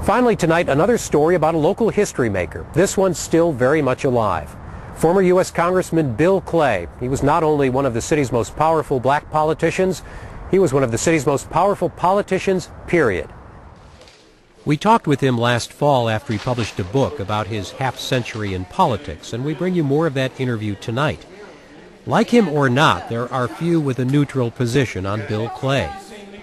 Finally tonight, another story about a local history maker. This one still very much alive. Former U.S. Congressman Bill Clay. He was not only one of the city's most powerful black politicians, he was one of the city's most powerful politicians, period. We talked with him last fall after he published a book about his half-century in politics, and we bring you more of that interview tonight. Like him or not, there are few with a neutral position on Bill Clay.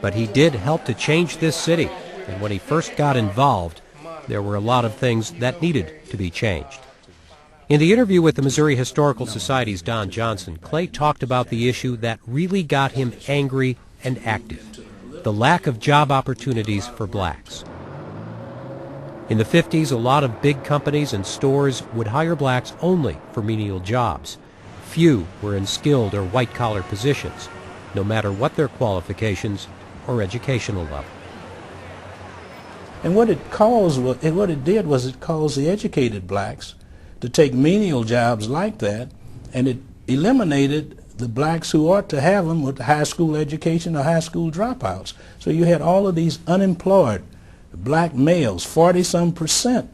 But he did help to change this city, and when he first got involved, there were a lot of things that needed to be changed. In the interview with the Missouri Historical Society's Don Johnson, Clay talked about the issue that really got him angry and active, the lack of job opportunities for blacks. In the 50s, a lot of big companies and stores would hire blacks only for menial jobs. Few were in skilled or white-collar positions, no matter what their qualifications or educational level. And what it did was it caused the educated blacks to take menial jobs like that, and it eliminated the blacks who ought to have them with high school education or high school dropouts. So you had all of these unemployed black males. 40-some%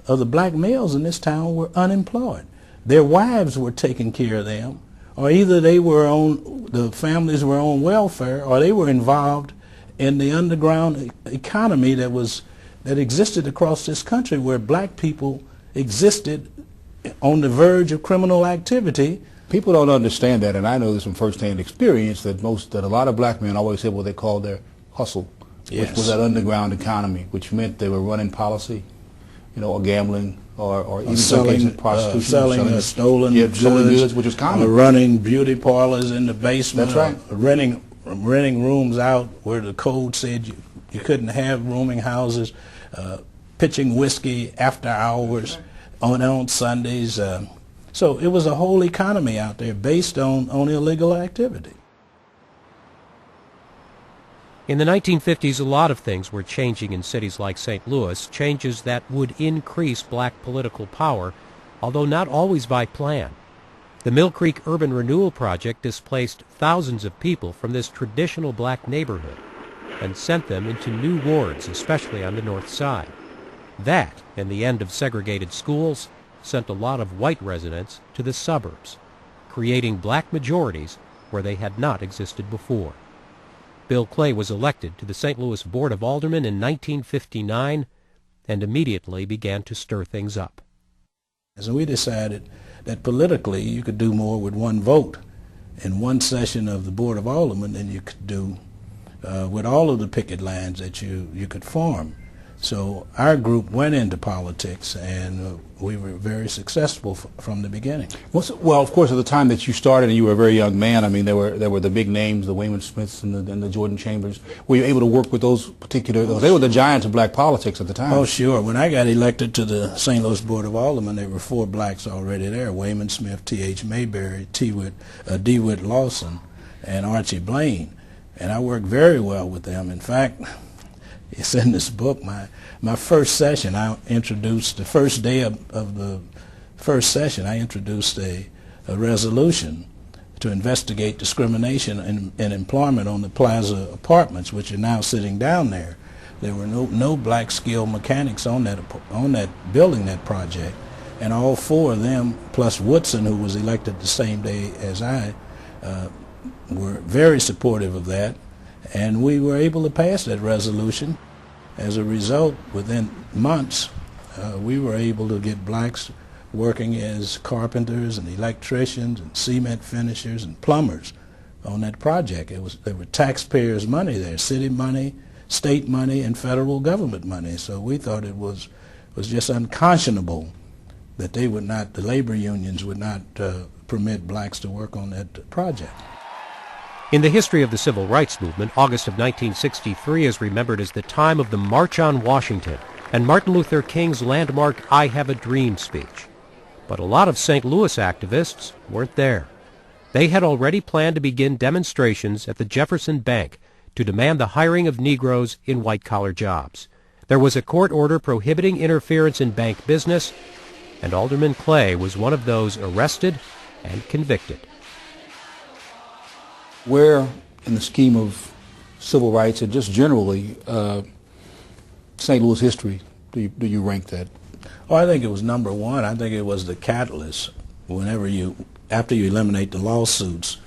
of the black males in this town were unemployed. Their wives were taking care of them, or either the families were on welfare, or they were involved in the underground economy that existed across this country, where black people existed on the verge of criminal activity. People don't understand that, and I know this from firsthand experience, that a lot of black men always said what they called their hustle, yes, which was that underground economy, which meant they were running policy, or gambling, or even selling prostitution, selling stolen goods, which was common. Running beauty parlors in the basement. That's right. Renting rooms out where the code said you couldn't have rooming houses, pitching whiskey after hours on Sundays. So it was a whole economy out there based on illegal activity. In the 1950s, a lot of things were changing in cities like St. Louis, changes that would increase black political power, although not always by plan. The Millcreek Urban Renewal Project displaced thousands of people from this traditional black neighborhood and sent them into new wards, especially on the north side. That, and the end of segregated schools, sent a lot of white residents to the suburbs, creating black majorities where they had not existed before. Bill Clay was elected to the St. Louis Board of Aldermen in 1959 and immediately began to stir things up. So we decided that politically you could do more with one vote in one session of the Board of Aldermen than you could do with all of the picket lines that you could form. So our group went into politics, and we were very successful from the beginning. Well, of course, at the time that you started, and you were a very young man, I mean, there were the big names, the Wayman Smiths and the Jordan Chambers. Were you able to work with those they were the giants of black politics at the time? Oh, sure. When I got elected to the St. Louis Board of Aldermen, there were 4 blacks already there: Wayman Smith, T.H. Mayberry, DeWitt Lawson, and Archie Blaine. And I worked very well with them. In fact, it's in this book. My first session, I introduced, the first day of the first session, I introduced a resolution to investigate discrimination in employment on the Plaza Apartments, which are now sitting down there. There were no black skilled mechanics on that building, that project, and all 4 of them, plus Woodson, who was elected the same day as I, were very supportive of that. And we were able to pass that resolution. As a result, within months, we were able to get blacks working as carpenters and electricians and cement finishers and plumbers on that project. There were taxpayers' money there, city money, state money, and federal government money. So we thought it was just unconscionable that the labor unions would not permit blacks to work on that project. In the history of the Civil Rights Movement, August of 1963 is remembered as the time of the March on Washington and Martin Luther King's landmark I Have a Dream speech. But a lot of St. Louis activists weren't there. They had already planned to begin demonstrations at the Jefferson Bank to demand the hiring of Negroes in white-collar jobs. There was a court order prohibiting interference in bank business, and Alderman Clay was one of those arrested and convicted. Where, in the scheme of civil rights and just generally, St. Louis history do you rank that? Oh, I think it was number one. I think it was the catalyst. After you eliminate the lawsuits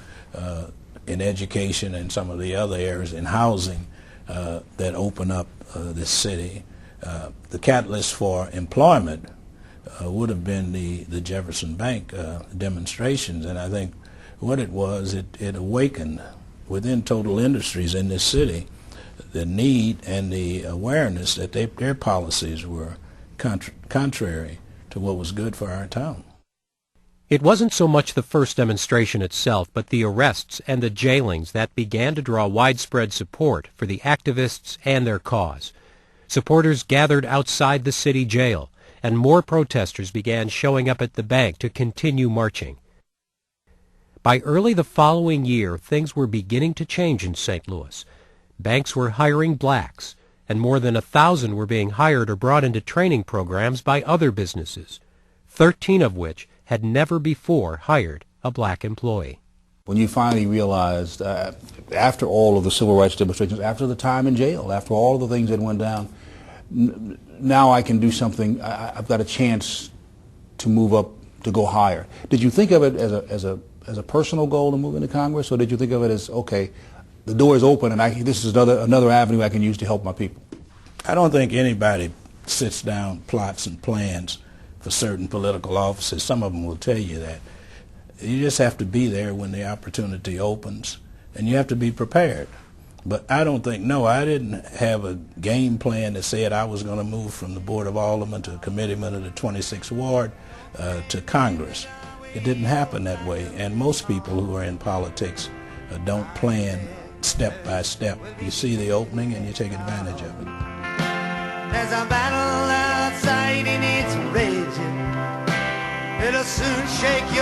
in education and some of the other areas in housing that open up this city, the catalyst for employment would have been the Jefferson Bank demonstrations. And I think what it was, it awakened within total industries in this city the need and the awareness that their policies were contrary to what was good for our town. It wasn't so much the first demonstration itself, but the arrests and the jailings that began to draw widespread support for the activists and their cause. Supporters gathered outside the city jail, and more protesters began showing up at the bank to continue marching. By early the following year, things were beginning to change in St. Louis. Banks were hiring blacks, and more than 1,000 were being hired or brought into training programs by other businesses, 13 of which had never before hired a black employee. When you finally realized, after all of the civil rights demonstrations, after the time in jail, after all of the things that went down, now I can do something, I've got a chance to move up, to go higher. Did you think of it as a personal goal to move into Congress, or did you think of it as, okay, the door is open and this is another avenue I can use to help my people? I don't think anybody sits down, plots and plans for certain political offices. Some of them will tell you that. You just have to be there when the opportunity opens, and you have to be prepared. But I don't think, no, I didn't have a game plan that said I was going to move from the Board of Aldermen to a committeeman of the 26th Ward to Congress. It didn't happen that way, and most people who are in politics don't plan step by step. You see the opening and you take advantage of it. There's a battle outside and it's raging. It'll soon shake your